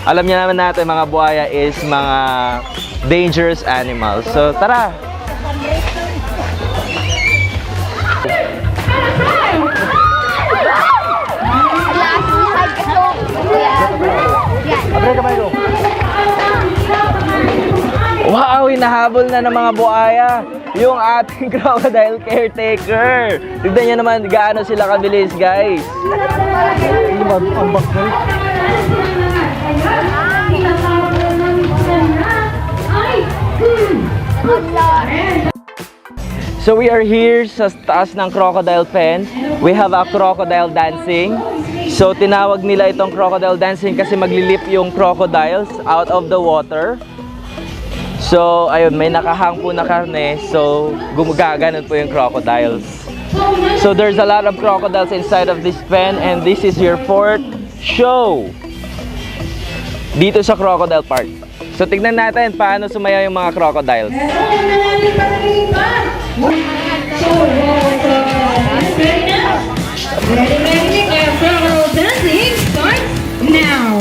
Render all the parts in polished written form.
alam niyo naman natin mga buhaya is mga dangerous animals. So tara! Wow, hinahabol na ng mga buhaya yung ating crocodile caretaker. Tignan nyo naman gaano sila kabilis, guys. So we are here sa taas ng crocodile pen. We have a crocodile dancing. So tinawag nila itong crocodile dancing kasi maglilip yung crocodiles out of the water. So ayun, may nakahang po na karne. So gumaganon po yung crocodiles. So there's a lot of crocodiles inside of this pen, and this is your fourth show dito sa Crocodile Park. So tignan natin paano sumayaw yung mga crocodiles. Crocodile dancing starts now.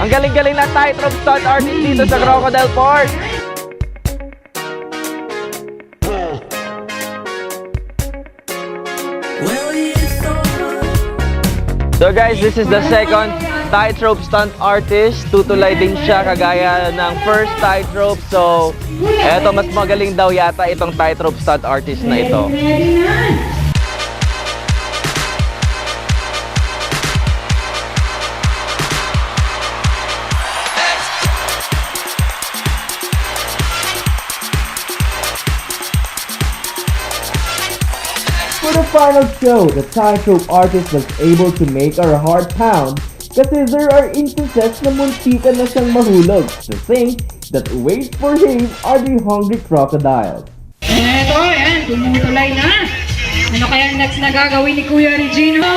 Ang galing-galing na tightrope stunt artist dito sa Crocodile Park. So guys, this is the second tightrope stunt artist. Tutulay din siya kagaya ng first tightrope. So, eto mas magaling daw yata itong tightrope stunt artist na ito. For the final show, the tightrope artist was able to make our heart pound kasi there are instances na muntikan na siyang mahulog. The thing that waits for him are the hungry crocodiles. Eto, yan, tumutulay na. Ano kaya next na gagawin ni Kuya Regino?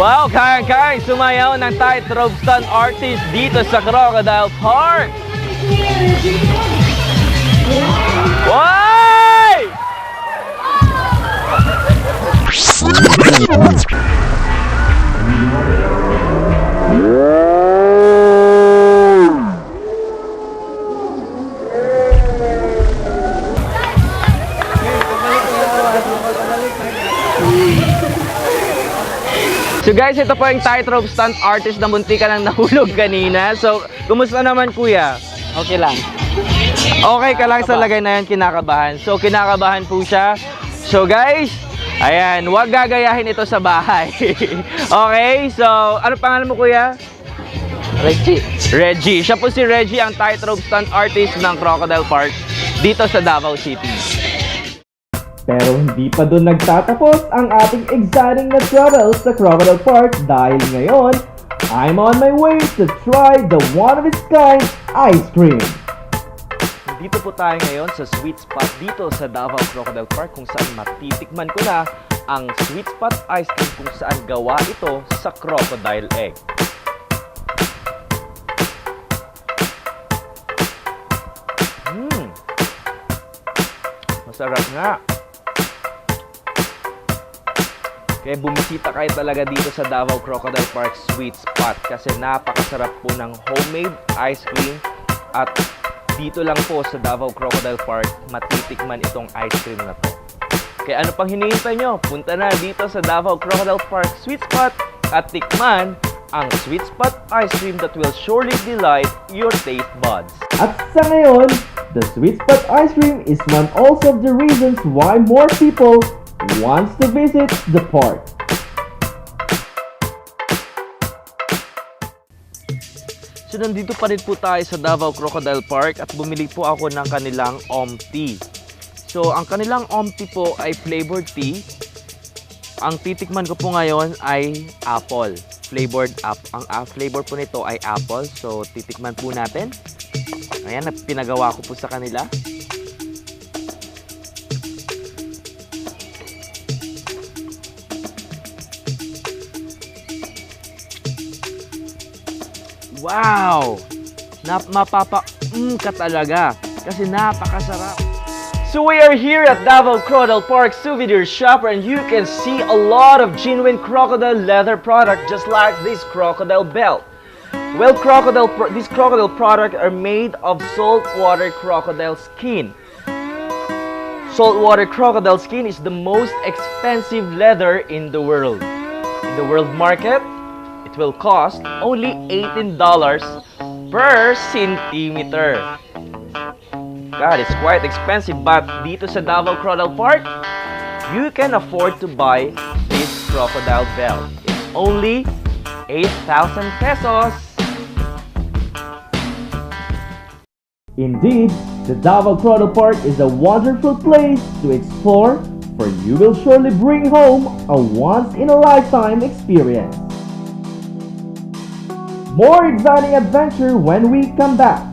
Wow, kayang-kayang sumayaw ng tightrope stunt artist dito sa Crocodile Park. Why? So guys, ito po yung tightrope stunt artist na muntikan ang nahulog kanina. So, kumusta naman kuya? Okay lang. Okay ka lang sa lagay na yan, kinakabahan. So, kinakabahan po siya. So, guys, ayan, huwag gagayahin ito sa bahay. Okay, so, ano pangalan mo, kuya? Reggie. Reggie. Siya po si Reggie, ang tightrope stunt artist ng Crocodile Park dito sa Davao City. Pero hindi pa doon nagtatapos ang ating exciting na travel sa Crocodile Park dahil ngayon, I'm on my way to try the one-of-its-kind ice cream. Dito po tayo ngayon sa sweet spot dito sa Davao Crocodile Park kung saan matitikman ko na ang sweet spot ice cream kung saan gawa ito sa crocodile egg. Masarap nga. Kaya bumisita kayo talaga dito sa Davao Crocodile Park Sweet Spot kasi napakasarap po ng homemade ice cream at dito lang po sa Davao Crocodile Park matitikman itong ice cream na to. Kaya ano pang hinihintay nyo? Punta na dito sa Davao Crocodile Park Sweet Spot at tikman ang Sweet Spot ice cream that will surely delight your taste buds. At sa ngayon, the Sweet Spot ice cream is one also of the reasons why more people wants to visit the park. So nandito pa rin po tayo sa Davao Crocodile Park at bumili po ako ng kanilang tea. So ang kanilang tea po ay flavored tea. Ang titikman ko po ngayon ay apple. flavored ang flavor po nito ay apple. So titikman po natin. Ayan, pinagawa ko po sa kanila. Wow! Ka talaga kasi napakasarap. So we are here at Davao Crocodile Park Souvenir Shop, and you can see a lot of genuine crocodile leather product just like this crocodile belt. Well, these crocodile products are made of saltwater crocodile skin. Saltwater crocodile skin is the most expensive leather in the world. In the world market, it will cost only $18 per centimeter. God, it's quite expensive, but dito sa Davao Crocodile Park, you can afford to buy this crocodile belt. It's only 8,000 pesos. Indeed, the Davao Crocodile Park is a wonderful place to explore, for you will surely bring home a once-in-a-lifetime experience. More exciting adventure when we come back.